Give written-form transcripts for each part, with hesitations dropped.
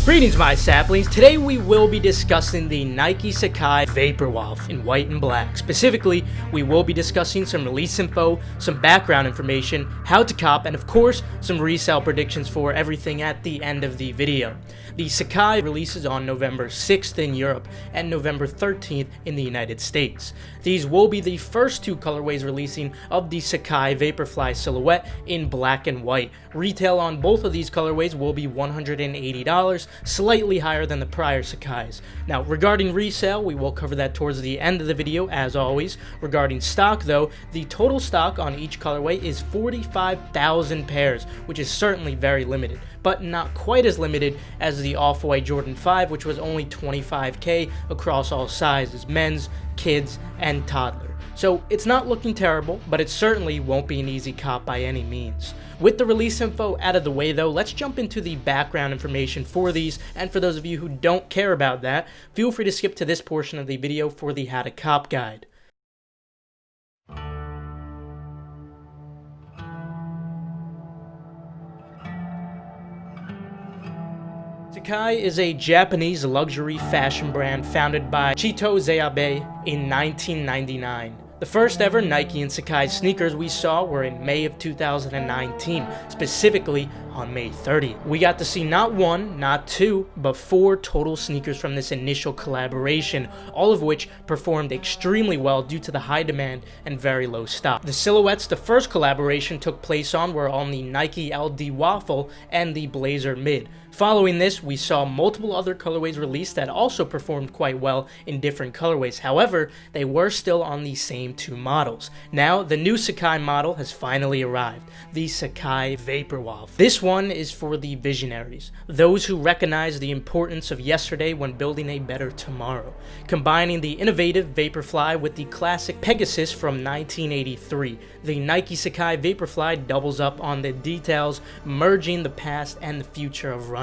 Greetings my saplings, today we will be discussing the Nike Sacai VaporWaffle in white and black. Specifically, we will be discussing some release info, some background information, how to cop, and of course, some resale predictions for everything at the end of the video. The Sacai releases on November 6th in Europe and November 13th in the United States. These will be the first two colorways releasing of the Sacai Vaporfly silhouette in black and white. Retail on both of these colorways will be $180, slightly higher than the prior Sacai's. Now, regarding resale, we will cover that towards the end of the video, as always. Regarding stock, though, the total stock on each colorway is 45,000 pairs, which is certainly very limited, but not quite as limited as the Off-White Jordan 5, which was only 25K across all sizes, men's, kids, and toddler. So it's not looking terrible, but it certainly won't be an easy cop by any means. With the release info out of the way though, let's jump into the background information for these, and for those of you who don't care about that, feel free to skip to this portion of the video for the how to cop guide. Sacai is a Japanese luxury fashion brand founded by Chito Zayabe in 1999. The first ever Nike and Sacai sneakers we saw were in May of 2019, specifically on May 30th. We got to see not one, not two, but four total sneakers from this initial collaboration, all of which performed extremely well due to the high demand and very low stock. The silhouettes the first collaboration took place on were on the Nike LD Waffle and the Blazer Mid. Following this, we saw multiple other colorways released that also performed quite well in different colorways. However, they were still on the same two models. Now, the new Sacai model has finally arrived, the Sacai VaporWaffle. This one is for the visionaries, those who recognize the importance of yesterday when building a better tomorrow, combining the innovative Vaporfly with the classic Pegasus from 1983. The Nike Sacai Vaporfly doubles up on the details, merging the past and the future of running.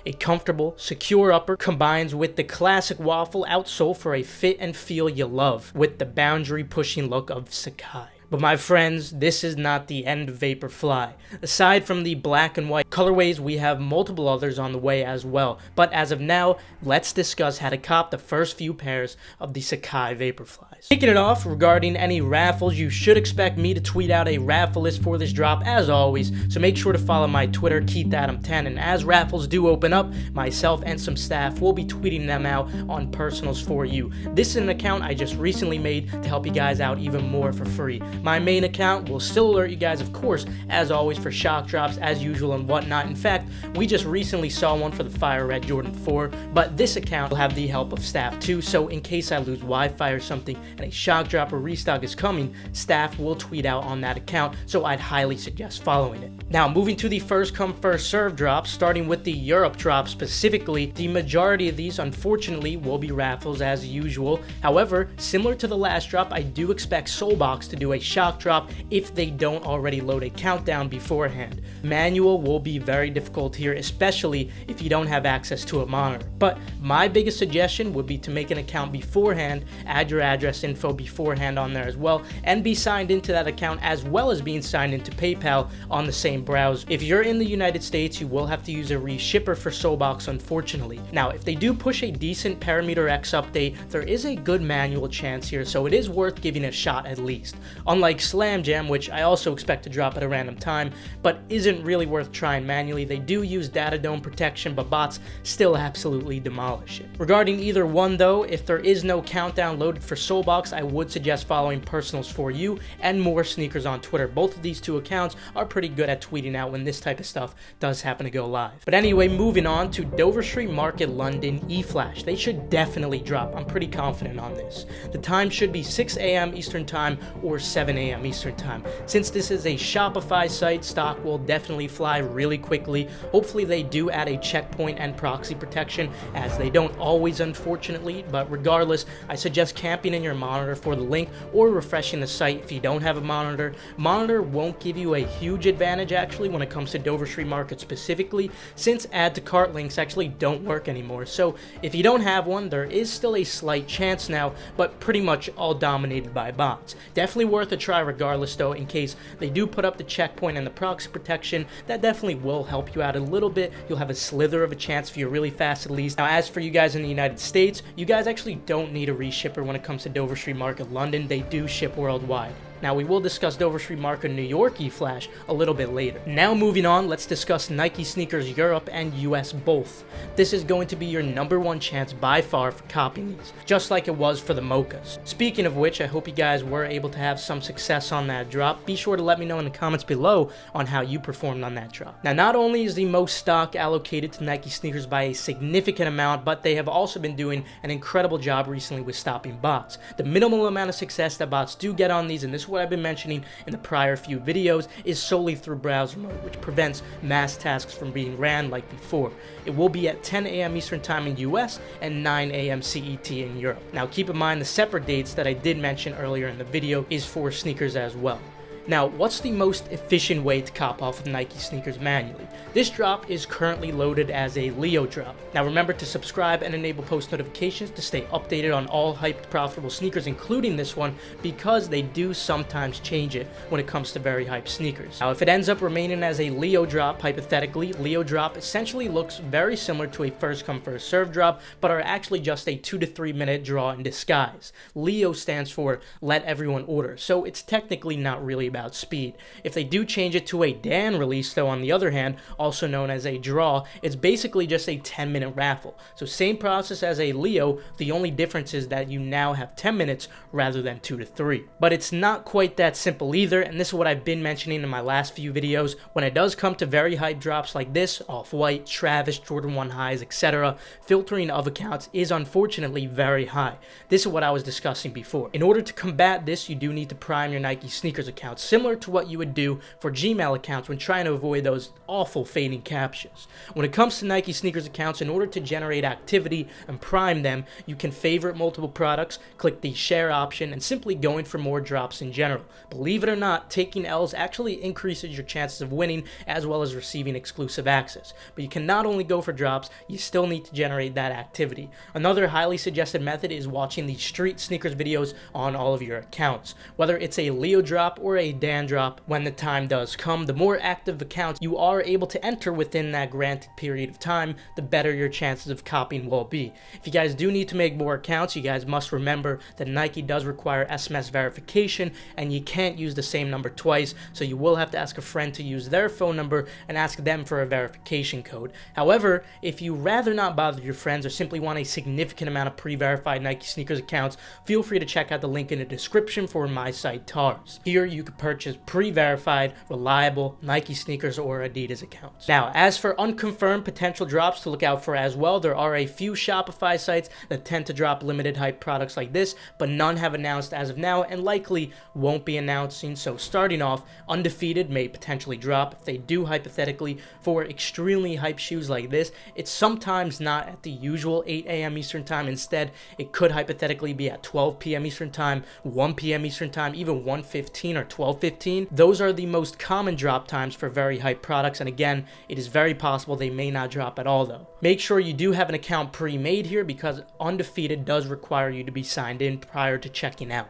A comfortable, secure upper combines with the classic waffle outsole for a fit and feel you love, with the boundary-pushing look of Sacai. But my friends, this is not the end of Vaporfly. Aside from the black and white colorways, we have multiple others on the way as well. But as of now, let's discuss how to cop the first few pairs of the Sacai Vaporflies. Kicking it off, regarding any raffles, you should expect me to tweet out a raffle list for this drop as always, so make sure to follow my Twitter, KeithAdam10, and as raffles do open up, myself and some staff will be tweeting them out on personals for you. This is an account I just recently made to help you guys out even more for free. My main account will still alert you guys, of course, as always, for shock drops as usual and whatnot. In fact, we just recently saw one for the Fire Red Jordan 4, but this account will have the help of staff too, so in case I lose Wi-Fi or something and a shock drop or restock is coming, staff will tweet out on that account, so I'd highly suggest following it. Now, moving to the first come first serve drops, starting with the Europe drop specifically, the majority of these unfortunately will be raffles as usual. However, similar to the last drop, I do expect Soulbox to do a shock drop if they don't already load a countdown beforehand. Manual will be very difficult here, especially if you don't have access to a monitor. But my biggest suggestion would be to make an account beforehand, add your address info beforehand on there as well, and be signed into that account as well as being signed into PayPal on the same browser. If you're in the United States, you will have to use a reshipper for Soulbox, unfortunately. Now, if they do push a decent Parameter X update, there is a good manual chance here, so it is worth giving a shot at least. Unlike Slam Jam, which I also expect to drop at a random time, but isn't really worth trying manually. They do use data dome protection, but bots still absolutely demolish it. Regarding either one though, if there is no countdown loaded for Soulbox, I would suggest following Personals for You and More Sneakers on Twitter. Both of these two accounts are pretty good at tweeting out when this type of stuff does happen to go live. But anyway, moving on to Dover Street Market London E-Flash. They should definitely drop. I'm pretty confident on this. The time should be 6 a.m. Eastern Time or 7 a.m. Eastern Time. Since this is a Shopify site, stock will definitely fly really quickly. Hopefully they do add a checkpoint and proxy protection, as they don't always, unfortunately, but regardless, I suggest camping in your monitor for the link or refreshing the site if you don't have a monitor. Monitor won't give you a huge advantage actually when it comes to Dover Street Market specifically, since add to cart links actually don't work anymore. So if you don't have one, there is still a slight chance now, but pretty much all dominated by bots. Definitely worth a a try regardless though, in case they do put up the checkpoint and the proxy protection. That definitely will help you out a little bit. You'll have a slither of a chance if you're really fast at least. Now, as for you guys in the United States, you guys actually don't need a reshipper when it comes to Dover Street Market London. They do ship worldwide. Now, we will discuss Dover Street Market New York eFlash a little bit later. Now, moving on, let's discuss Nike sneakers Europe and US both. This is going to be your #1 chance by far for copying these, just like it was for the Mochas. Speaking of which, I hope you guys were able to have some success on that drop. Be sure to let me know in the comments below on how you performed on that drop. Now, not only is the most stock allocated to Nike sneakers by a significant amount, but they have also been doing an incredible job recently with stopping bots. The minimal amount of success that bots do get on these, and this is what I've been mentioning in the prior few videos, is solely through browser mode, which prevents mass tasks from being ran like before. It will be at 10 a.m. Eastern Time in US and 9 a.m. CET in Europe. Now, keep in mind the separate dates that I did mention earlier in the video is for sneakers as well. Now, what's the most efficient way to cop off of Nike sneakers manually? This drop is currently loaded as a Leo drop. Now, remember to subscribe and enable post notifications to stay updated on all hyped profitable sneakers, including this one, because they do sometimes change it when it comes to very hyped sneakers. Now, if it ends up remaining as a Leo drop, hypothetically, Leo drop essentially looks very similar to a first come first serve drop, but are actually just a 2 to 3 minute draw in disguise. Leo stands for let everyone order, so it's technically not really about speed. If they do change it to a Dan release though, on the other hand, also known as a draw, it's basically just a 10-minute raffle. So same process as a Leo, the only difference is that you now have 10 minutes rather than 2 to 3. But it's not quite that simple either, and this is what I've been mentioning in my last few videos. When it does come to very hype drops like this, Off-White, Travis, Jordan 1 highs, etc., filtering of accounts is unfortunately very high. This is what I was discussing before. In order to combat this, you do need to prime your Nike sneakers accounts, similar to what you would do for Gmail accounts when trying to avoid those awful fading captchas. When it comes to Nike sneakers accounts, in order to generate activity and prime them, you can favorite multiple products, click the share option, and simply going for more drops in general. Believe it or not, taking L's actually increases your chances of winning as well as receiving exclusive access. But you can not only go for drops, you still need to generate that activity. Another highly suggested method is watching the street sneakers videos on all of your accounts. Whether it's a Leo drop or a Dan drop, when the time does come, the more active accounts you are able to enter within that granted period of time, the better your chances of copying will be. If you guys do need to make more accounts, you guys must remember that Nike does require SMS verification, and you can't use the same number twice, so you will have to ask a friend to use their phone number and ask them for a verification code. However, if you rather not bother your friends or simply want a significant amount of pre-verified Nike sneakers accounts, feel free to check out the link in the description for my site TARS. Here you can purchase pre-verified, reliable Nike sneakers or Adidas accounts. Now, as for unconfirmed potential drops to look out for as well, there are a few Shopify sites that tend to drop limited hype products like this, but none have announced as of now and likely won't be announcing. So starting off, Undefeated may potentially drop. If they do, hypothetically, for extremely hype shoes like this, it's sometimes not at the usual 8 a.m. Eastern Time. Instead, it could hypothetically be at 12 p.m. Eastern Time, 1 p.m. Eastern Time, even 1:15 or 12:15. Those are the most common drop times for very hype products, and again, it is very possible they may not drop at all though. Make sure you do have an account pre-made here, because Undefeated does require you to be signed in prior to checking out.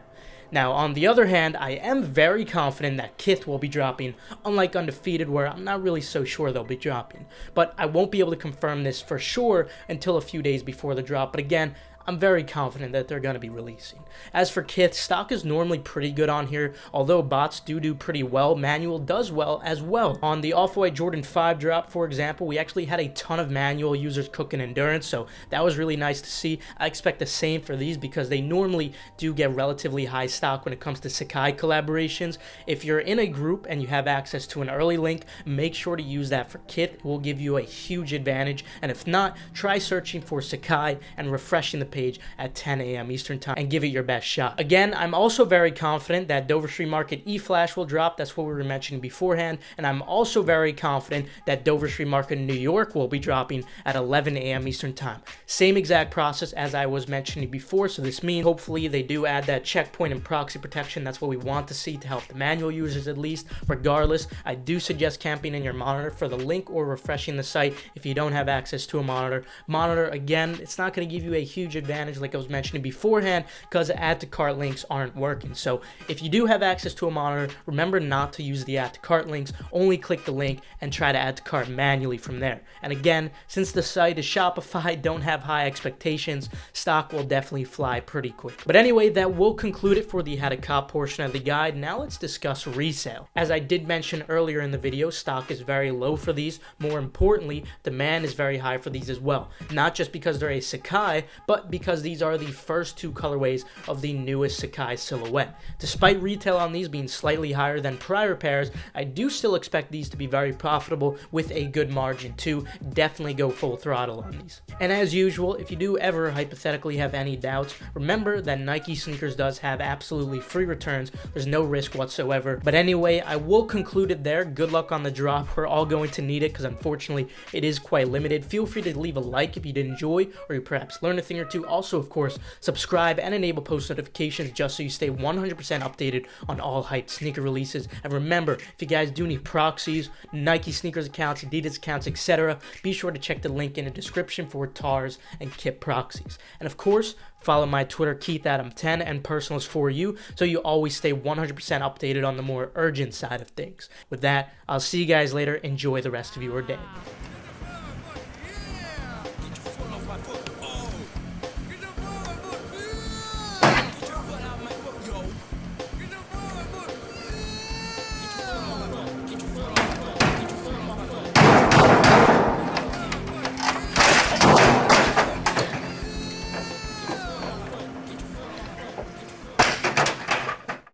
Now, on the other hand, I am very confident that Kith will be dropping, unlike Undefeated, where I'm not really so sure they'll be dropping. But I won't be able to confirm this for sure until a few days before the drop, but again, I'm very confident that they're going to be releasing. As for Kith, stock is normally pretty good on here. Although bots do pretty well, manual does well as well. On the Off-White Jordan 5 drop, for example, we actually had a ton of manual users cooking endurance, so that was really nice to see. I expect the same for these because they normally do get relatively high stock when it comes to Sacai collaborations. If you're in a group and you have access to an early link, make sure to use that for Kith. It will give you a huge advantage, and if not, try searching for Sacai and refreshing the page at 10 a.m. Eastern Time and give it your best shot. Again, I'm also very confident that Dover Street Market eFlash will drop. That's what we were mentioning beforehand. And I'm also very confident that Dover Street Market New York will be dropping at 11 a.m. Eastern Time. Same exact process as I was mentioning before. So this means hopefully they do add that checkpoint and proxy protection. That's what we want to see to help the manual users at least. Regardless, I do suggest camping in your monitor for the link or refreshing the site if you don't have access to a monitor. Monitor, again, it's not going to give you a huge advantage advantage, like I was mentioning beforehand, because add to cart links aren't working. So if you do have access to a monitor, remember not to use the add to cart links, only click the link and try to add to cart manually from there. And again, since the site is Shopify, don't have high expectations, stock will definitely fly pretty quick. But anyway, that will conclude it for the how to cop portion of the guide. Now let's discuss resale. As I did mention earlier in the video, stock is very low for these. More importantly, demand is very high for these as well. Not just because they're a Sacai, but because these are the first two colorways of the newest Sacai silhouette. Despite retail on these being slightly higher than prior pairs, I do still expect these to be very profitable with a good margin too. Definitely go full throttle on these. And as usual, if you do ever hypothetically have any doubts, remember that Nike Sneakers does have absolutely free returns. There's no risk whatsoever. But anyway, I will conclude it there. Good luck on the drop. We're all going to need it because unfortunately it is quite limited. Feel free to leave a like if you did enjoy or you perhaps learned a thing or two. Also, of course, subscribe and enable post notifications just so you stay 100% updated on all hyped sneaker releases. And remember, if you guys do need proxies, Nike sneakers accounts, Adidas accounts, etc., be sure to check the link in the description for TARs and kit proxies. And of course, follow my Twitter, KeithAdam10, and personals for you, so you always stay 100% updated on the more urgent side of things. With that, I'll see you guys later. Enjoy the rest of your day.